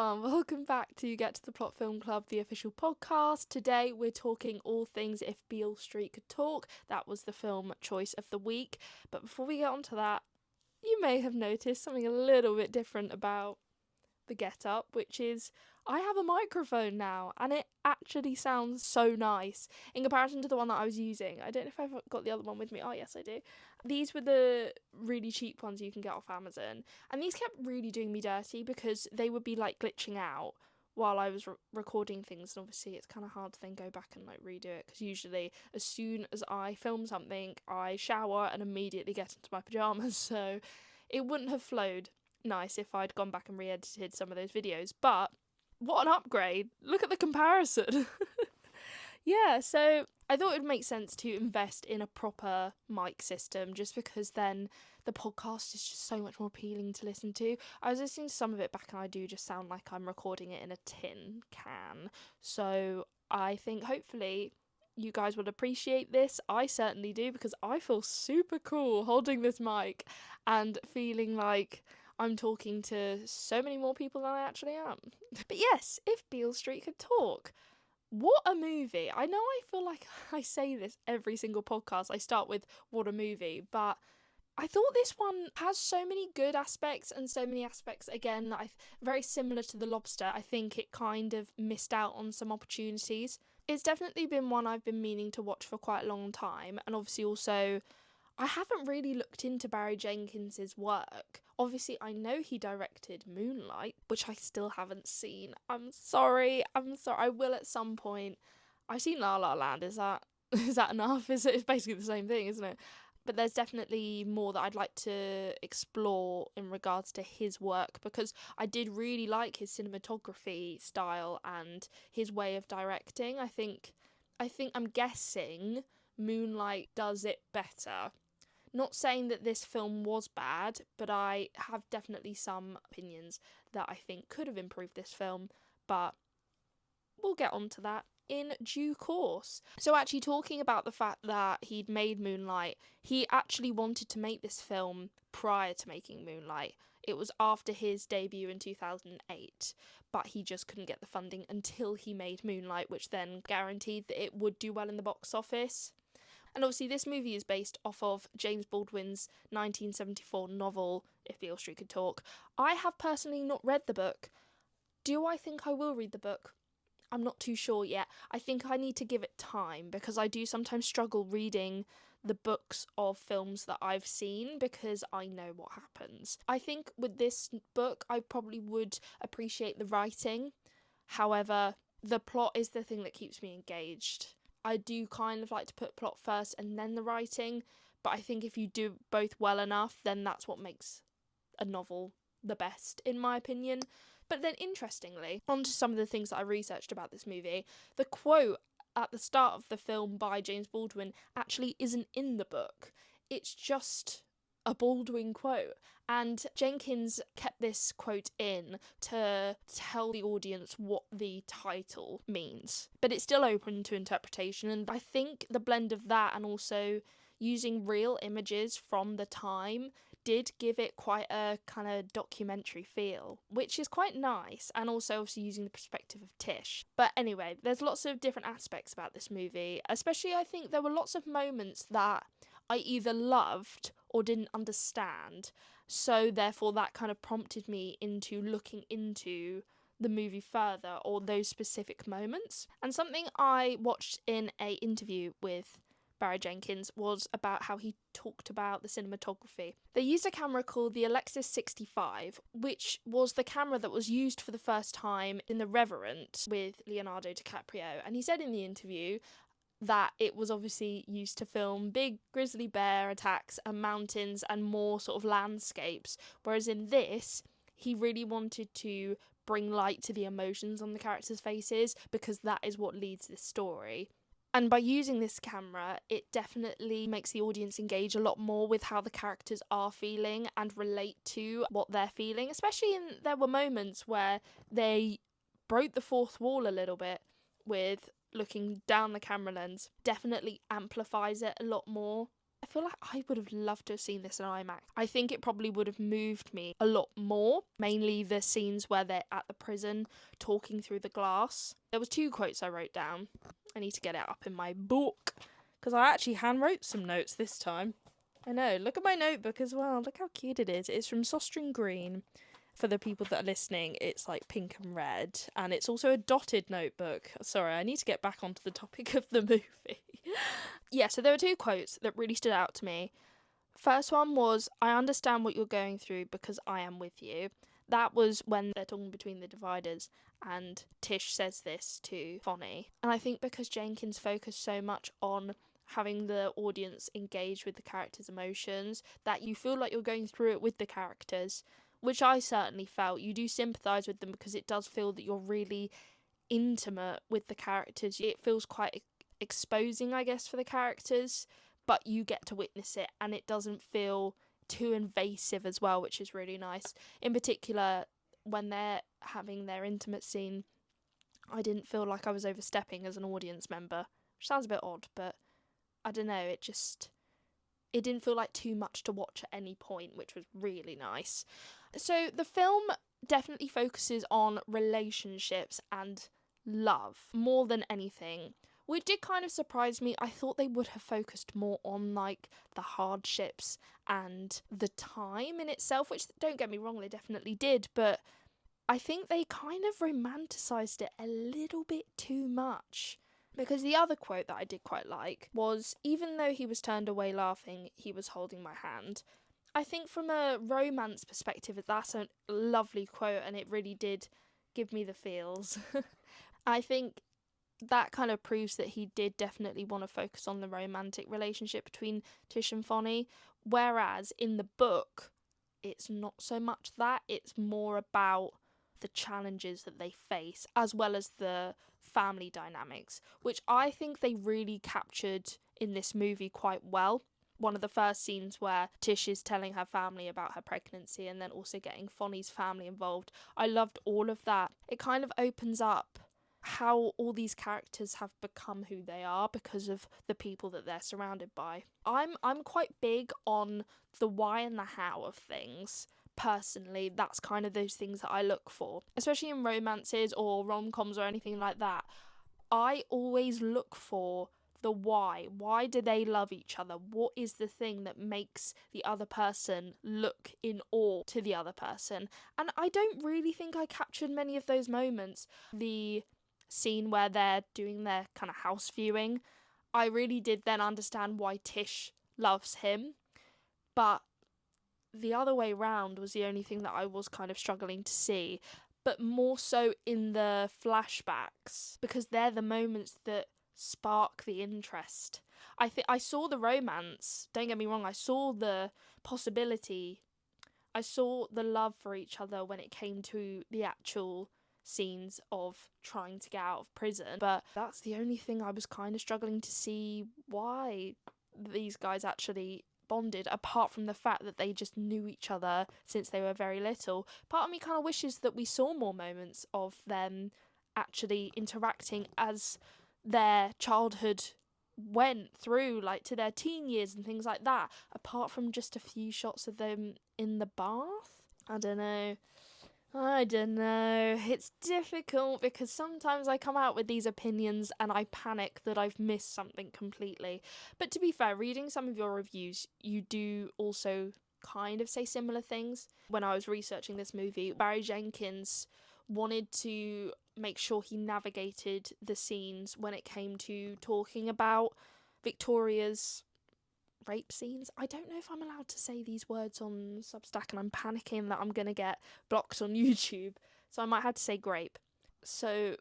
everyone, welcome back to Get to the Plot Film Club, the official podcast. Today we're talking all things If Beale Street Could Talk. That was the film choice of the week. But before we get on to that, you may have noticed something a little bit different about the get-up, which is I have a microphone now and it actually sounds so nice in comparison to the one that I was using. I don't know if I've got the other one with me. Oh yes, I do. These were the really cheap ones you can get off Amazon, and these kept really doing me dirty because they would be like glitching out while I was recording things, and obviously it's kind of hard to then go back and like redo it because usually as soon as I film something I shower and immediately get into my pajamas, so it wouldn't have flowed nice if I'd gone back and re-edited some of those videos. But what an upgrade. Look at the comparison. Yeah, so I thought it would make sense to invest in a proper mic system just because then the podcast is just so much more appealing to listen to. I was listening to some of it back and I do just sound like I'm recording it in a tin can. So I think hopefully you guys will appreciate this. I certainly do, because I feel super cool holding this mic and feeling like I'm talking to so many more people than I actually am. But yes, If Beale Street Could Talk. What a movie. I know I feel like I say this every single podcast. I start with what a movie, but I thought this one has so many good aspects and so many aspects, again, that very similar to The Lobster. I think it kind of missed out on some opportunities. It's definitely been one I've been meaning to watch for quite a long time, and obviously also I haven't really looked into Barry Jenkins's work. Obviously, I know he directed Moonlight, which I still haven't seen. I'm sorry. I will at some point. I've seen La La Land. Is that enough? It's basically the same thing, isn't it? But there's definitely more that I'd like to explore in regards to his work, because I did really like his cinematography style and his way of directing. I think I'm guessing Moonlight does it better. Not saying that this film was bad, but I have definitely some opinions that I think could have improved this film, but we'll get onto that in due course. So actually, talking about the fact that he'd made Moonlight, he actually wanted to make this film prior to making Moonlight. It was after his debut in 2008, but he just couldn't get the funding until he made Moonlight, which then guaranteed that it would do well in the box office. And obviously this movie is based off of James Baldwin's 1974 novel, If Beale Street Could Talk. I have personally not read the book. Do I think I will read the book? I'm not too sure yet. I think I need to give it time, because I do sometimes struggle reading the books of films that I've seen because I know what happens. I think with this book I probably would appreciate the writing. However, the plot is the thing that keeps me engaged. I do kind of like to put plot first and then the writing, but I think if you do both well enough, then that's what makes a novel the best, in my opinion. But then interestingly, on to some of the things that I researched about this movie, the quote at the start of the film by James Baldwin actually isn't in the book. It's just a Baldwin quote. And Jenkins kept this quote in to tell the audience what the title means. But it's still open to interpretation, and I think the blend of that and also using real images from the time did give it quite a kind of documentary feel, which is quite nice, and also obviously using the perspective of Tish. But anyway, there's lots of different aspects about this movie, especially I think there were lots of moments that I either loved or didn't understand, so therefore that kind of prompted me into looking into the movie further, or those specific moments. And something I watched in a interview with Barry Jenkins was about how he talked about the cinematography. They used a camera called the Alexis 65, which was the camera that was used for the first time in The Revenant with Leonardo DiCaprio, and he said in the interview that it was obviously used to film big grizzly bear attacks and mountains and more sort of landscapes, whereas in this, he really wanted to bring light to the emotions on the characters' faces, because that is what leads this story. And by using this camera, it definitely makes the audience engage a lot more with how the characters are feeling and relate to what they're feeling, especially there were moments where they broke the fourth wall a little bit with looking down the camera lens. Definitely amplifies it a lot more. I feel like I would have loved to have seen this in IMAX. I think it probably would have moved me a lot more, mainly the scenes where they're at the prison talking through the glass. There was 2 quotes I wrote down. I need to get it up in my book, because I actually handwrote some notes this time. I know, look at my notebook as well. Look how cute it is. It's from Sostering Green. For the people that are listening, it's like pink and red, and it's also a dotted notebook. Sorry, I need to get back onto the topic of the movie. Yeah, so there were 2 quotes that really stood out to me. First one was, "I understand what you're going through because I am with you." That was when they're talking between the dividers, and Tish says this to Fonny. And I think because Jenkins focused so much on having the audience engage with the characters' emotions, that you feel like you're going through it with the characters, which I certainly felt. You do sympathise with them because it does feel that you're really intimate with the characters. It feels quite exposing, I guess, for the characters, but you get to witness it, and it doesn't feel too invasive as well, which is really nice. In particular, when they're having their intimate scene, I didn't feel like I was overstepping as an audience member, which sounds a bit odd, but I don't know, it didn't feel like too much to watch at any point, which was really nice. So the film definitely focuses on relationships and love more than anything, which did kind of surprise me. I thought they would have focused more on like the hardships and the time in itself, which, don't get me wrong, they definitely did, but I think they kind of romanticised it a little bit too much. Because the other quote that I did quite like was, "Even though he was turned away laughing, he was holding my hand." I think from a romance perspective, that's a lovely quote, and it really did give me the feels. I think that kind of proves that he did definitely want to focus on the romantic relationship between Tish and Fonny, whereas in the book, it's not so much that. It's more about the challenges that they face, as well as the family dynamics, which I think they really captured in this movie quite well. One of the first scenes where Tish is telling her family about her pregnancy and then also getting Fonny's family involved. I loved all of that. It kind of opens up how all these characters have become who they are because of the people that they're surrounded by. I'm quite big on the why and the how of things. Personally, that's kind of those things that I look for, especially in romances or rom-coms or anything like that. I always look for the why. Why do they love each other? What is the thing that makes the other person look in awe to the other person? And I don't really think I captured many of those moments. The scene where they're doing their kind of house viewing, I really did then understand why Tish loves him, but the other way round was the only thing that I was kind of struggling to see, but more so in the flashbacks, because they're the moments that spark the interest. I saw the romance, don't get me wrong, I saw the possibility, I saw the love for each other when it came to the actual scenes of trying to get out of prison, but that's the only thing I was kind of struggling to see why these guys actually bonded, apart from the fact that they just knew each other since they were very little. Part of me kind of wishes that we saw more moments of them actually interacting as their childhood went through, like to their teen years and things like that, apart from just a few shots of them in the bath. I don't know. It's difficult because sometimes I come out with these opinions and I panic that I've missed something completely. But to be fair, reading some of your reviews, you do also kind of say similar things. When I was researching this movie, Barry Jenkins wanted to make sure he navigated the scenes when it came to talking about Victoria's rape scenes. I don't know if I'm allowed to say these words on Substack, and I'm panicking that I'm going to get blocked on YouTube, so I might have to say grape. So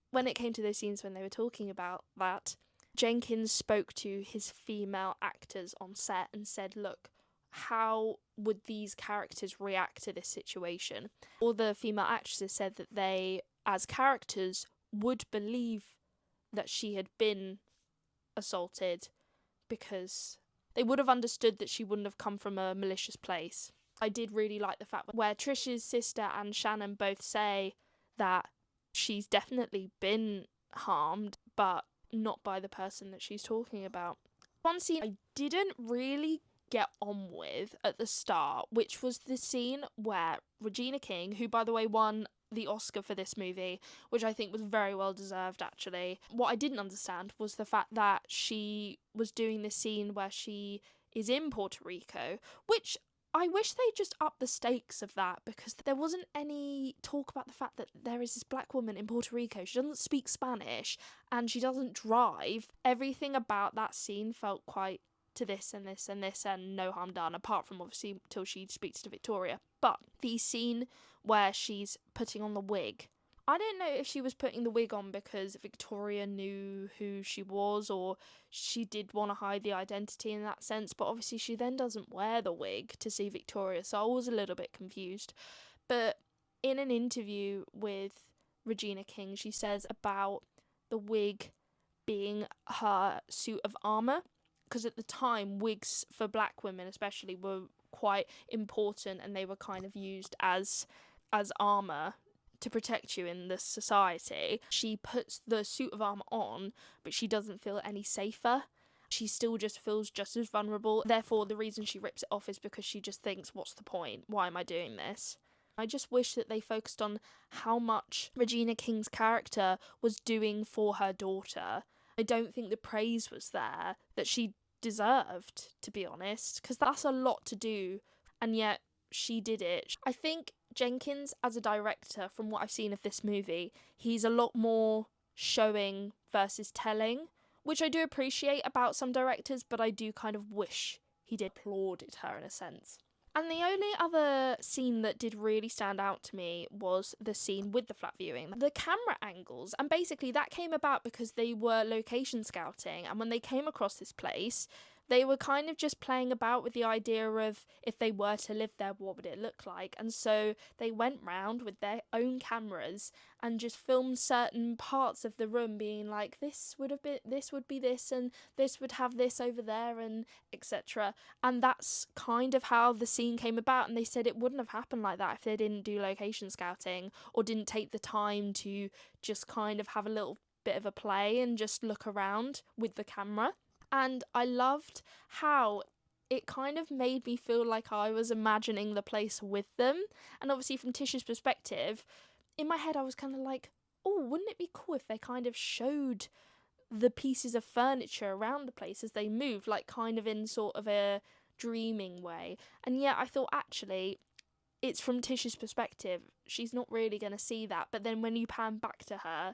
when it came to those scenes when they were talking about that, Jenkins spoke to his female actors on set and said, look, how would these characters react to this situation? All the female actresses said that they, as characters, would believe that she had been assaulted because they would have understood that she wouldn't have come from a malicious place. I did really like the fact where Trish's sister and Shannon both say that she's definitely been harmed, but not by the person that she's talking about. One scene I didn't really get on with at the start, which was the scene where Regina King, who by the way won the Oscar for this movie, which I think was very well deserved actually. What I didn't understand was the fact that she was doing this scene where she is in Puerto Rico, which I wish they just upped the stakes of that, because there wasn't any talk about the fact that there is this black woman in Puerto Rico. She doesn't speak Spanish and she doesn't drive. Everything about that scene felt quite to this and this and this and no harm done, apart from obviously till she speaks to Victoria. But the scene where she's putting on the wig, I don't know if she was putting the wig on because Victoria knew who she was, or she did want to hide the identity in that sense, but obviously she then doesn't wear the wig to see Victoria, so I was a little bit confused. But in an interview with Regina King, she says about the wig being her suit of armour, because at the time wigs for black women especially were quite important and they were kind of used as armour to protect you in this society. She puts the suit of armour on, but she doesn't feel any safer. She still just feels just as vulnerable. Therefore, the reason she rips it off is because she just thinks, what's the point? Why am I doing this? I just wish that they focused on how much Regina King's character was doing for her daughter. I don't think the praise was there that she deserved, to be honest, because that's a lot to do, and yet she did it. I think Jenkins, as a director, from what I've seen of this movie, he's a lot more showing versus telling, which I do appreciate about some directors, but I do kind of wish he did applauded her in a sense. And the only other scene that did really stand out to me was the scene with the flat viewing. The camera angles, and basically that came about because they were location scouting, and when they came across this place, they were kind of just playing about with the idea of if they were to live there, what would it look like? And so they went round with their own cameras and just filmed certain parts of the room, being like, this would be this, and this would have this over there, and etc. And that's kind of how the scene came about. And they said it wouldn't have happened like that if they didn't do location scouting or didn't take the time to just kind of have a little bit of a play and just look around with the camera. And I loved how it kind of made me feel like I was imagining the place with them. And obviously from Tish's perspective, in my head I was kind of like, oh, wouldn't it be cool if they kind of showed the pieces of furniture around the place as they moved, like kind of in sort of a dreaming way. And yet I thought actually it's from Tish's perspective, she's not really going to see that. But then when you pan back to her,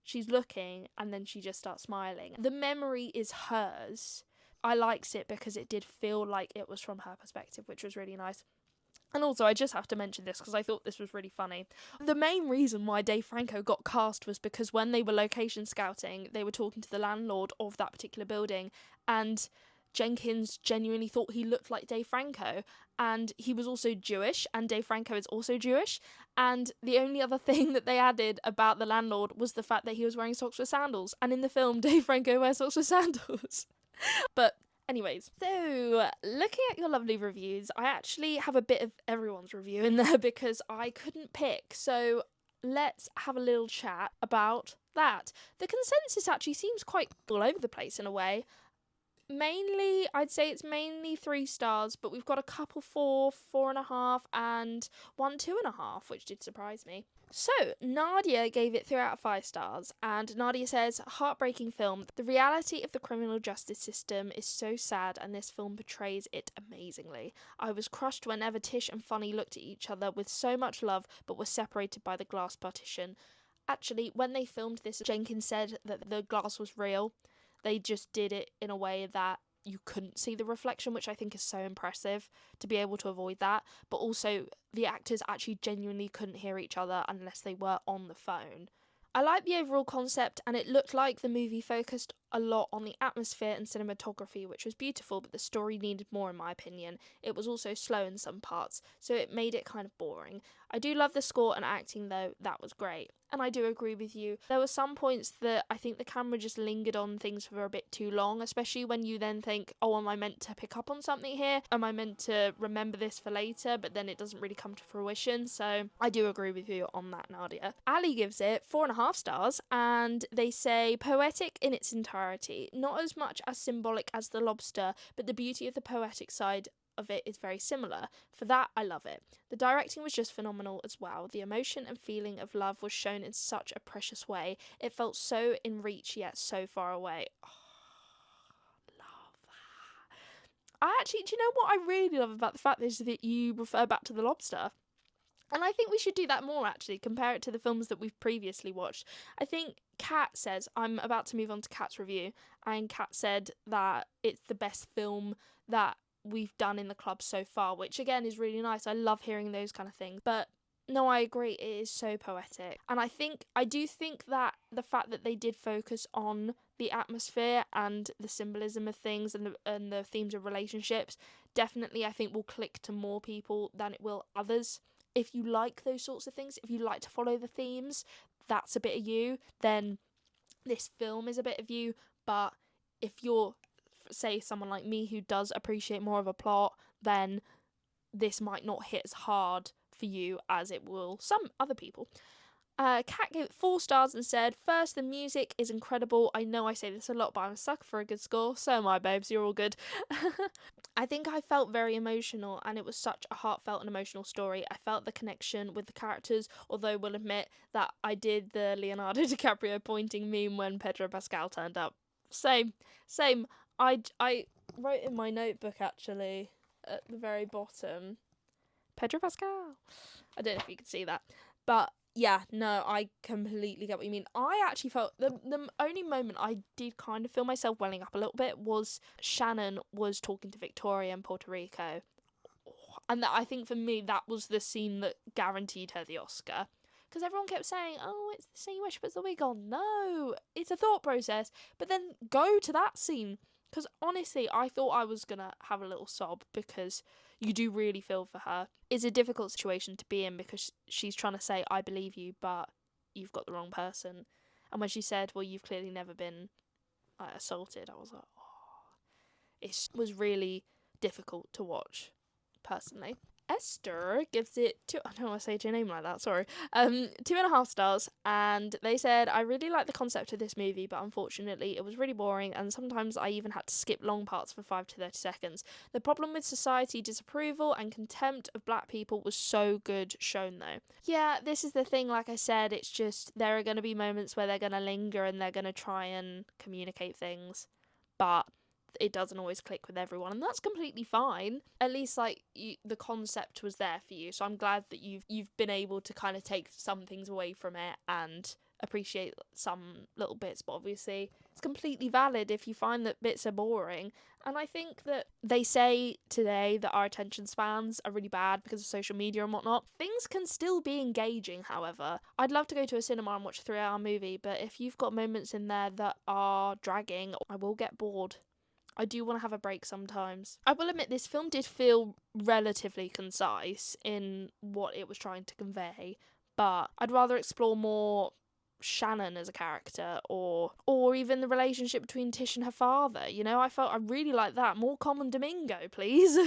she's looking and then she just starts smiling. The memory is hers. I liked it because it did feel like it was from her perspective, which was really nice. And also, I just have to mention this because I thought this was really funny. The main reason why Dave Franco got cast was because when they were location scouting, they were talking to the landlord of that particular building, and Jenkins genuinely thought he looked like Dave Franco, and he was also Jewish, and Dave Franco is also Jewish, and the only other thing that they added about the landlord was the fact that he was wearing socks with sandals, and in the film Dave Franco wears socks with sandals. But anyways, so looking at your lovely reviews, I actually have a bit of everyone's review in there because I couldn't pick, so let's have a little chat about that. The consensus actually seems quite all over the place in a way. Mainly, I'd say it's mainly 3 stars, but we've got a couple 4, 4.5, and 1 2.5, which did surprise me. So, Nadia gave it 3 out of 5 stars, and Nadia says, heartbreaking film. The reality of the criminal justice system is so sad, and this film portrays it amazingly. I was crushed whenever Tish and Funny looked at each other with so much love, but were separated by the glass partition. Actually, when they filmed this, Jenkins said that the glass was real. They just did it in a way that you couldn't see the reflection, which I think is so impressive to be able to avoid that. But also, the actors actually genuinely couldn't hear each other unless they were on the phone. I like the overall concept, and it looked like the movie focused a lot on the atmosphere and cinematography, which was beautiful, but the story needed more in my opinion. It was also slow in some parts, so it made it kind of boring. I do love the score and acting though, that was great. And I do agree with you. There were some points that I think the camera just lingered on things for a bit too long, especially when you then think, oh, am I meant to pick up on something here? Am I meant to remember this for later? But then it doesn't really come to fruition. So I do agree with you on that, Nadia. Ali gives it 4.5 stars, and they say poetic in its entirety. priority, not as much as symbolic as the lobster, but the beauty of the poetic side of it is very similar. For that, I love it. The directing was just phenomenal as well. The emotion and feeling of love was shown in such a precious way. It felt so in reach yet so far away. Oh, love that. I actually, do you know what I really love about the fact is that you refer back to the lobster? And I think we should do that more, actually, compare it to the films that we've previously watched. I think Kat says, I'm about to move on to Kat's review, and Kat said that it's the best film that we've done in the club so far, which again is really nice. I love hearing those kind of things. But no, I agree, it is so poetic. And I do think that the fact that they did focus on the atmosphere and the symbolism of things and the themes of relationships, definitely I think will click to more people than it will others. If you like those sorts of things, if you like to follow the themes, that's a bit of you, then this film is a bit of you. But if you're, say, someone like me who does appreciate more of a plot, then this might not hit as hard for you as it will some other people. Kat gave it 4 stars and said, first, the music is incredible. I know I say this a lot, but I'm a sucker for a good score. So am I, babes. You're all good. I think I felt very emotional, and it was such a heartfelt and emotional story. I felt the connection with the characters, although we'll admit that I did the Leonardo DiCaprio pointing meme when Pedro Pascal turned up. Same. I wrote in my notebook, actually, at the very bottom, Pedro Pascal. I don't know if you can see that. But yeah, no, I completely get what you mean. I actually felt the only moment I did kind of feel myself welling up a little bit was Shannon was talking to Victoria in Puerto Rico. And that, I think for me, that was the scene that guaranteed her the Oscar. Because everyone kept saying, oh, it's the scene where she puts the wig on. No, it's a thought process. But then go to that scene. Because honestly, I thought I was going to have a little sob because you do really feel for her. It's a difficult situation to be in because she's trying to say, I believe you, but you've got the wrong person. And when she said, well, you've clearly never been assaulted, I was like, oh. It was really difficult to watch, personally. Esther gives it I don't want to say your name like that, sorry. 2.5 stars, and they said, I really like the concept of this movie, but unfortunately it was really boring, and sometimes I even had to skip long parts for 5 to 30 seconds. The problem with society disapproval and contempt of black people was so good shown though. Yeah, this is the thing, like I said, it's just there are going to be moments where they're going to linger and they're going to try and communicate things, but it doesn't always click with everyone, and that's completely fine. At least the concept was there for you, so I'm glad that you've been able to kind of take some things away from it and appreciate some little bits. But obviously it's completely valid if you find that bits are boring. And I think that they say today that our attention spans are really bad because of social media and whatnot. Things can still be engaging, however. I'd love to go to a cinema and watch a 3-hour movie, but if you've got moments in there that are dragging, I will get bored. I do want to have a break sometimes. I will admit this film did feel relatively concise in what it was trying to convey, but I'd rather explore more Shannon as a character or even the relationship between Tish and her father. You know, I really like that. More Common Domingo, please.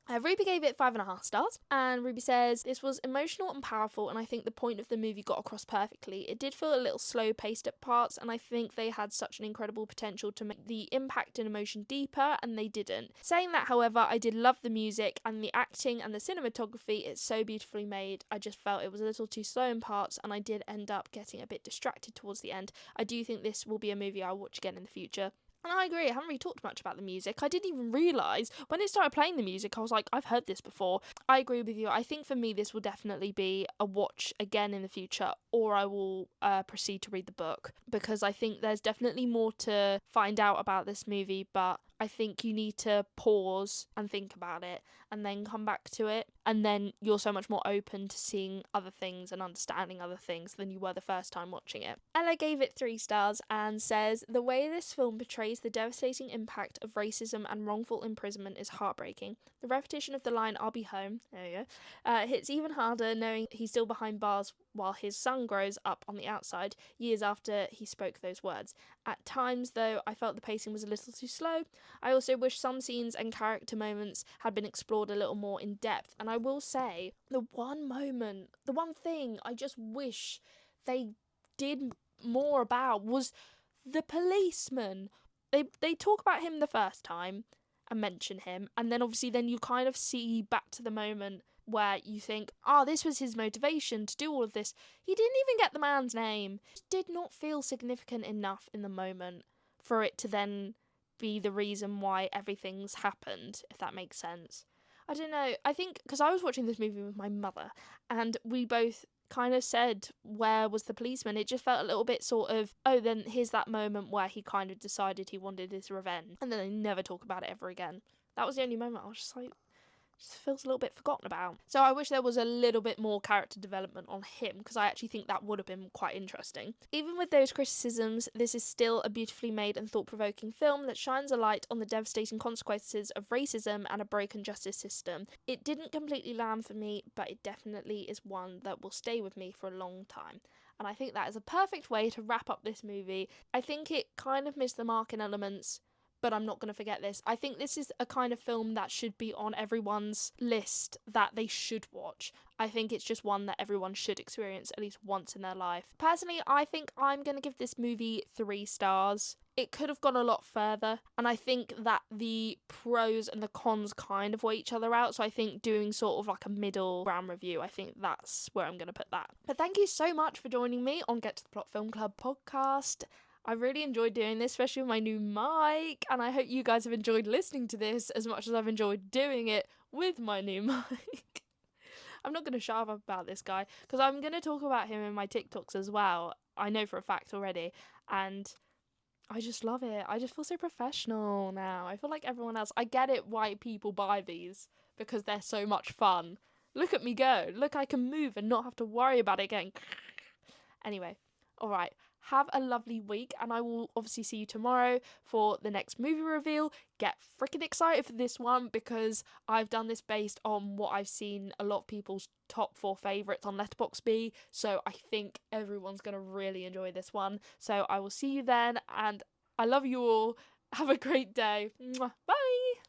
Ruby gave it 5.5 stars, and Ruby says, this was emotional and powerful, and I think the point of the movie got across perfectly. It did feel a little slow paced at parts, and I think they had such an incredible potential to make the impact and emotion deeper, and they didn't. Saying that, however, I did love the music and the acting and the cinematography. It's so beautifully made. I just felt it was a little too slow in parts, and I did end up getting a bit distracted towards the end. I do think this will be a movie I'll watch again in the future. And I agree, I haven't really talked much about the music. I didn't even realise, when it started playing the music, I was like, I've heard this before. I agree with you. I think for me, this will definitely be a watch again in the future, or I will proceed to read the book, because I think there's definitely more to find out about this movie, but I think you need to pause and think about it and then come back to it, and then you're so much more open to seeing other things and understanding other things than you were the first time watching it. Ella gave it 3 stars and says, the way this film portrays the devastating impact of racism and wrongful imprisonment is heartbreaking. The repetition of the line, I'll be home, there you go, hits even harder knowing he's still behind bars while his son grows up on the outside, years after he spoke those words. At times, though, I felt the pacing was a little too slow. I also wish some scenes and character moments had been explored a little more in depth, and I will say, the one thing I just wish they did more about was the policeman. They talk about him the first time and mention him, and then obviously then you kind of see back to the moment where you think, this was his motivation to do all of this. He didn't even get the man's name. It did not feel significant enough in the moment for it to then be the reason why everything's happened, if that makes sense. I don't know. I think because I was watching this movie with my mother, and we both kind of said, where was the policeman? It just felt a little bit sort of, then here's that moment where he kind of decided he wanted his revenge, and then they never talk about it ever again. That was the only moment I was just like, just feels a little bit forgotten about. So I wish there was a little bit more character development on him, because I actually think that would have been quite interesting. Even with those criticisms, this is still a beautifully made and thought-provoking film that shines a light on the devastating consequences of racism and a broken justice system. It didn't completely land for me, but it definitely is one that will stay with me for a long time. And I think that is a perfect way to wrap up this movie. I think it kind of missed the mark in elements, but I'm not going to forget this. I think this is a kind of film that should be on everyone's list that they should watch. I think it's just one that everyone should experience at least once in their life. Personally, I think I'm going to give this movie 3 stars. It could have gone a lot further, and I think that the pros and the cons kind of weigh each other out, so I think doing sort of like a middle ground review, I think that's where I'm going to put that. But thank you so much for joining me on Get to the Plot Film Club podcast. I really enjoyed doing this, especially with my new mic, and I hope you guys have enjoyed listening to this as much as I've enjoyed doing it with my new mic. I'm not going to shut up about this guy, because I'm going to talk about him in my TikToks as well. I know for a fact already, and I just love it. I just feel so professional now. I feel like everyone else. I get it why people buy these, because they're so much fun. Look at me go. Look, I can move and not have to worry about it getting... Anyway, alright. Have a lovely week, and I will obviously see you tomorrow for the next movie reveal. Get freaking excited for this one, because I've done this based on what I've seen a lot of people's top 4 favourites on Letterboxd, so I think everyone's going to really enjoy this one. So I will see you then, and I love you all. Have a great day. Bye!